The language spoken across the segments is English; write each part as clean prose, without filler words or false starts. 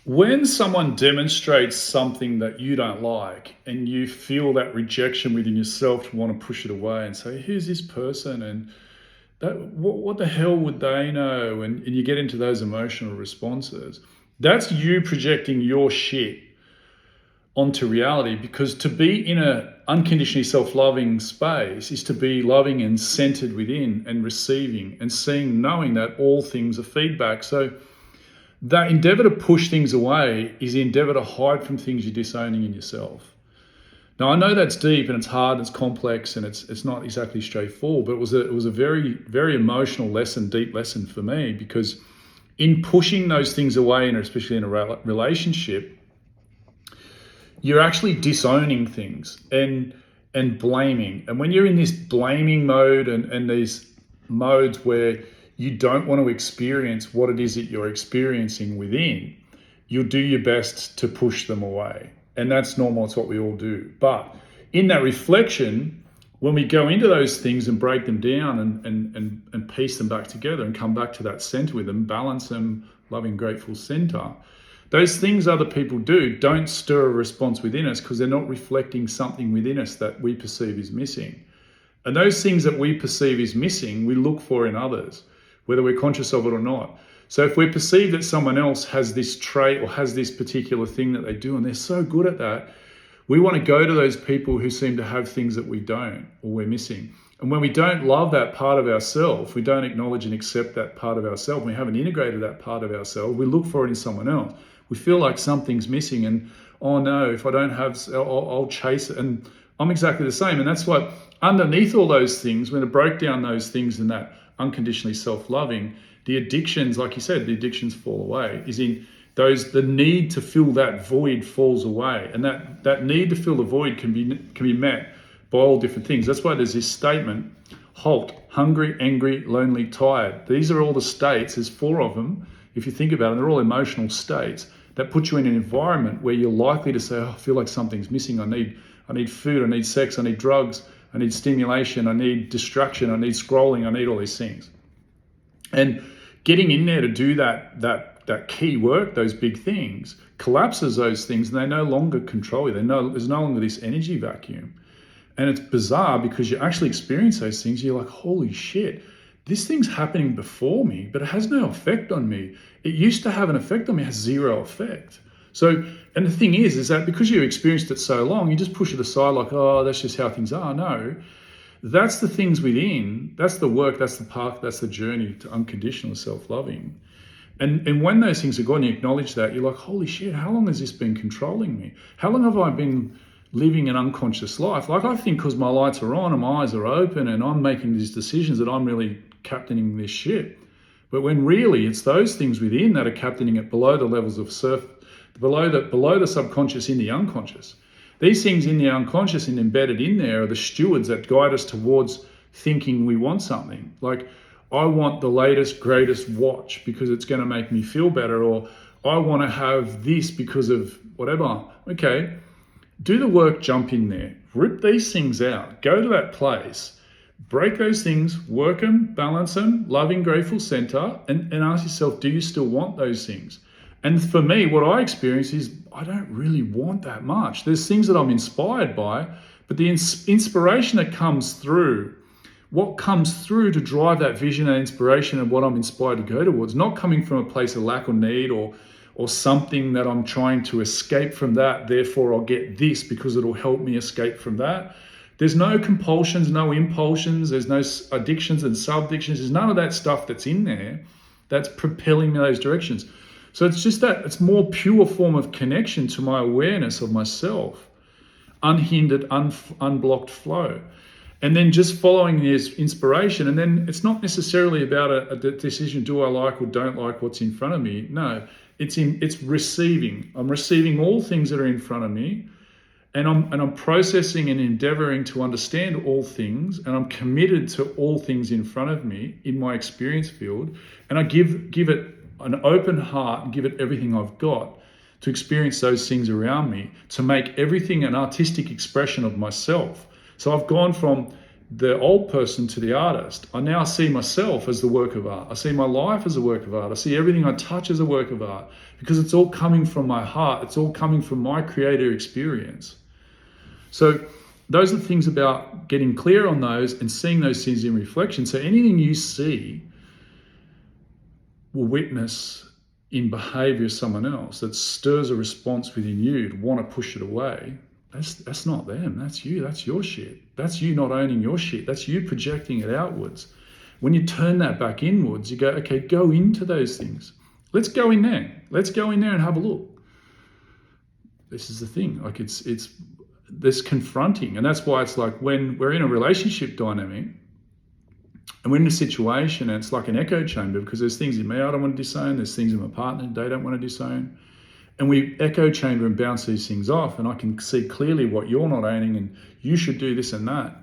When someone demonstrates something that you don't like and you feel that rejection within yourself to want to push it away and say, who's this person? And what the hell would they know? And you get into those emotional responses. That's you projecting your shit onto reality, because to be in a unconditionally self-loving space is to be loving and centered within and receiving and seeing, knowing that all things are feedback. So that endeavor to push things away is the endeavor to hide from things you're disowning in yourself. Now, I know that's deep and it's hard, and it's complex, and it's not exactly straightforward, but it was a very, very emotional lesson, deep lesson for me, because in pushing those things away, and especially in a relationship, you're actually disowning things and blaming. And when you're in this blaming mode and these modes where you don't want to experience what it is that you're experiencing within, you'll do your best to push them away. And that's normal, it's what we all do. But in that reflection, when we go into those things and break them down and piece them back together and come back to that center with them, balance them, loving, grateful center, those things other people do don't stir a response within us because they're not reflecting something within us that we perceive is missing. And those things that we perceive is missing, we look for in others, whether we're conscious of it or not. So if we perceive that someone else has this trait or has this particular thing that they do and they're so good at that, we want to go to those people who seem to have things that we don't or we're missing. And when we don't love that part of ourselves, we don't acknowledge and accept that part of ourselves, we haven't integrated that part of ourselves, we look for it in someone else. We feel like something's missing and, oh no, if I don't have, I'll chase it. And I'm exactly the same. And that's what, underneath all those things, when I broke down those things in that unconditionally self-loving, the addictions, like you said, the addictions fall away, is in those, the need to fill that void falls away. And that need to fill the void can be met by all different things. That's why there's this statement, HALT, hungry, angry, lonely, tired. These are all the states, there's 4 of them. If you think about it, they're all emotional states that put you in an environment where you're likely to say, oh, I feel like something's missing. I need food, I need sex, I need drugs, I need stimulation, I need distraction, I need scrolling, I need all these things. And getting in there to do that key work, those big things, collapses those things, and they no longer control you. There's no longer this energy vacuum. And it's bizarre because you actually experience those things. You're like, holy shit, this thing's happening before me, but it has no effect on me. It used to have an effect on me, it has zero effect. So, and the thing is that because you experienced it so long, you just push it aside like, oh, that's just how things are. No, that's the things within, that's the work, that's the path, that's the journey to unconditional self-loving. And when those things are gone, you acknowledge that, you're like, holy shit, how long has this been controlling me? How long have I been living an unconscious life? Like, I think because my lights are on and my eyes are open and I'm making these decisions that I'm really captaining this ship. But when really it's those things within that are captaining it below the levels of below the subconscious in the unconscious. These things in the unconscious and embedded in there are the stewards that guide us towards thinking we want something. Like, I want the latest, greatest watch because it's going to make me feel better, or I want to have this because of whatever. Okay, do the work, jump in there, rip these things out, go to that place, break those things, work them, balance them, loving, grateful center, and ask yourself, do you still want those things? And for me, what I experience is I don't really want that much. There's things that I'm inspired by, but the inspiration that comes through, what comes through to drive that vision and inspiration of what I'm inspired to go towards, not coming from a place of lack or need or something that I'm trying to escape from that, therefore I'll get this because it'll help me escape from that. There's no compulsions, no impulsions, there's no addictions and sub-addictions, there's none of that stuff that's in there that's propelling me in those directions. So it's just that, it's more pure form of connection to my awareness of myself, unhindered, unblocked flow. And then just following this inspiration, and then it's not necessarily about a decision, do I like or don't like what's in front of me? No, it's receiving. I'm receiving all things that are in front of me, and I'm processing and endeavoring to understand all things, and I'm committed to all things in front of me in my experience field, and I give it an open heart and give it everything I've got to experience those things around me, to make everything an artistic expression of myself. So I've gone from the old person to the artist. I now see myself as the work of art. I see my life as a work of art. I see everything I touch as a work of art, because it's all coming from my heart. It's all coming from my creator experience. So those are the things about getting clear on those and seeing those things in reflection. So anything you see will witness in behavior of someone else that stirs a response within you to want to push it away. That's not them. That's you. That's your shit. That's you not owning your shit. That's you projecting it outwards. When you turn that back inwards, you go, okay, go into those things. Let's go in there. Let's go in there and have a look. This is the thing. Like it's this confronting, and that's why it's like when we're in a relationship dynamic and we're in a situation, and it's like an echo chamber, because there's things in me I don't want to disown. There's things in my partner they don't want to disown. And we echo chamber and bounce these things off, and I can see clearly what you're not owning and you should do this and that.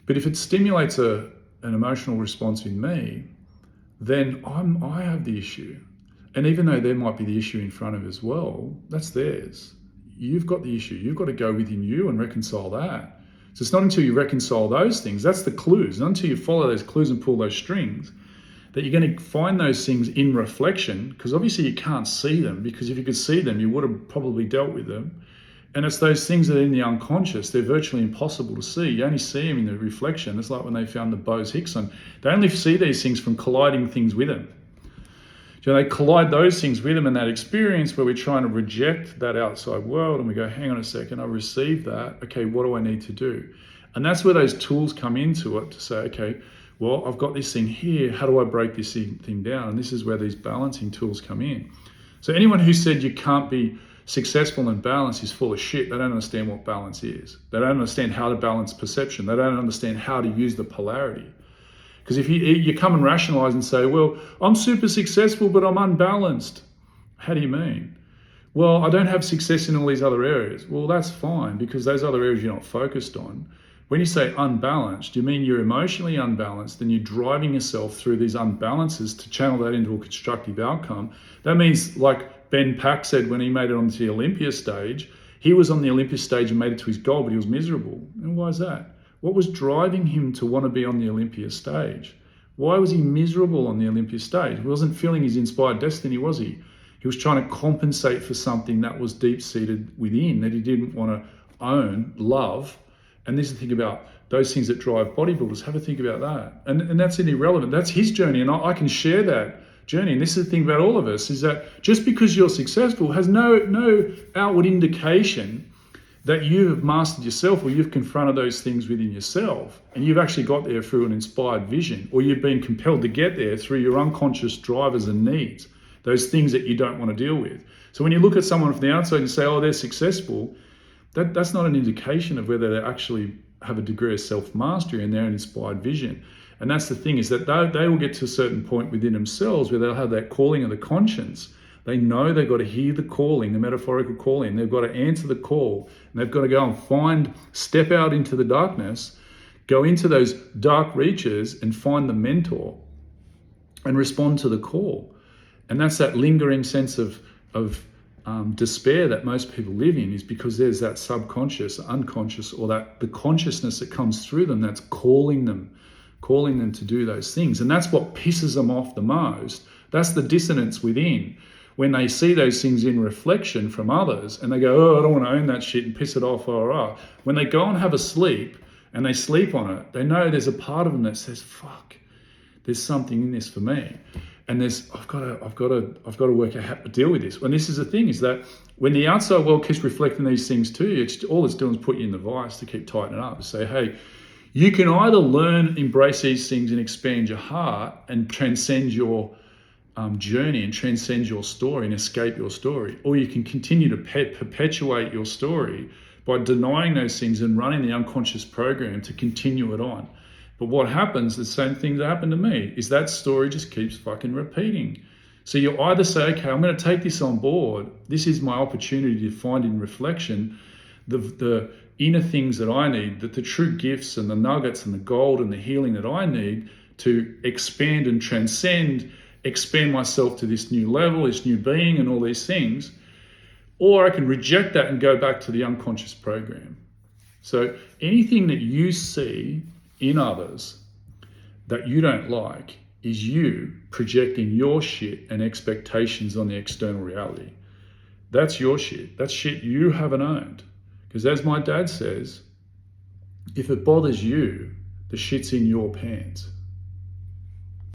But if it stimulates an emotional response in me, then I have the issue. And even though there might be the issue in front of as well, that's theirs. You've got the issue. You've got to go within you and reconcile that. So it's not until you reconcile those things, that's the clues, not until you follow those clues and pull those strings, that you're going to find those things in reflection, because obviously you can't see them, because if you could see them, you would have probably dealt with them. And it's those things that are in the unconscious. They're virtually impossible to see. You only see them in the reflection. It's like when they found the Bose-Hutchison. They only see these things from colliding things with them. So they collide those things with them in that experience where we're trying to reject that outside world, and we go, hang on a second, I received that. Okay, what do I need to do? And that's where those tools come into it to say, okay, well, I've got this thing here. How do I break this thing down? And this is where these balancing tools come in. So anyone who said you can't be successful and balanced is full of shit. They don't understand what balance is. They don't understand how to balance perception. They don't understand how to use the polarity. Because if you come and rationalize and say, well, I'm super successful, but I'm unbalanced. How do you mean? Well, I don't have success in all these other areas. Well, that's fine, because those other areas you're not focused on. When you say unbalanced, you mean you're emotionally unbalanced and you're driving yourself through these unbalances to channel that into a constructive outcome. That means, like Ben Pack said when he made it onto the Olympia stage, he was on the Olympia stage and made it to his goal, but he was miserable. And why is that? What was driving him to want to be on the Olympia stage? Why was he miserable on the Olympia stage? He wasn't feeling his inspired destiny, was he? He was trying to compensate for something that was deep-seated within, that he didn't want to own, love. And this is the thing about those things that drive bodybuilders. Have a think about that. And that's irrelevant. That's his journey, and I can share that journey. And this is the thing about all of us, is that just because you're successful has no outward indication that you have mastered yourself, or you've confronted those things within yourself, and you've actually got there through an inspired vision, or you've been compelled to get there through your unconscious drivers and needs, those things that you don't want to deal with. So when you look at someone from the outside and say, oh, they're successful, that's not an indication of whether they actually have a degree of self-mastery and they're an inspired vision. And that's the thing, is that they will get to a certain point within themselves where they'll have that calling of the conscience. They know they've got to hear the calling, the metaphorical calling. They've got to answer the call. And they've got to go and step out into the darkness, go into those dark reaches and find the mentor and respond to the call. And that's that lingering sense of despair that most people live in, is because there's that subconscious, unconscious, or that the consciousness that comes through them that's calling them to do those things. And that's what pisses them off the most. That's the dissonance within. When they see those things in reflection from others and they go, oh, I don't want to own that shit, and piss it off, when they go and have a sleep and they sleep on it, they know there's a part of them that says, fuck, there's something in this for me. And I've got to work out how to deal with this. And this is the thing, is that when the outside world keeps reflecting these things to you, all it's doing is put you in the vice to keep tightening up. Say, hey, you can either learn, embrace these things and expand your heart and transcend your journey and transcend your story and escape your story, or you can continue to perpetuate your story by denying those things and running the unconscious program to continue it on. But what happens, the same thing that happened to me, is that story just keeps fucking repeating. So you either say, okay, I'm going to take this on board. This is my opportunity to find in reflection the inner things that I need, that the true gifts and the nuggets and the gold and the healing that I need to expand and transcend, expand myself to this new level, this new being and all these things. Or I can reject that and go back to the unconscious program. So anything that you see in others that you don't like is you projecting your shit and expectations on the external reality. That's your shit. That's shit you haven't owned. Because as my dad says, if it bothers you, the shit's in your pants.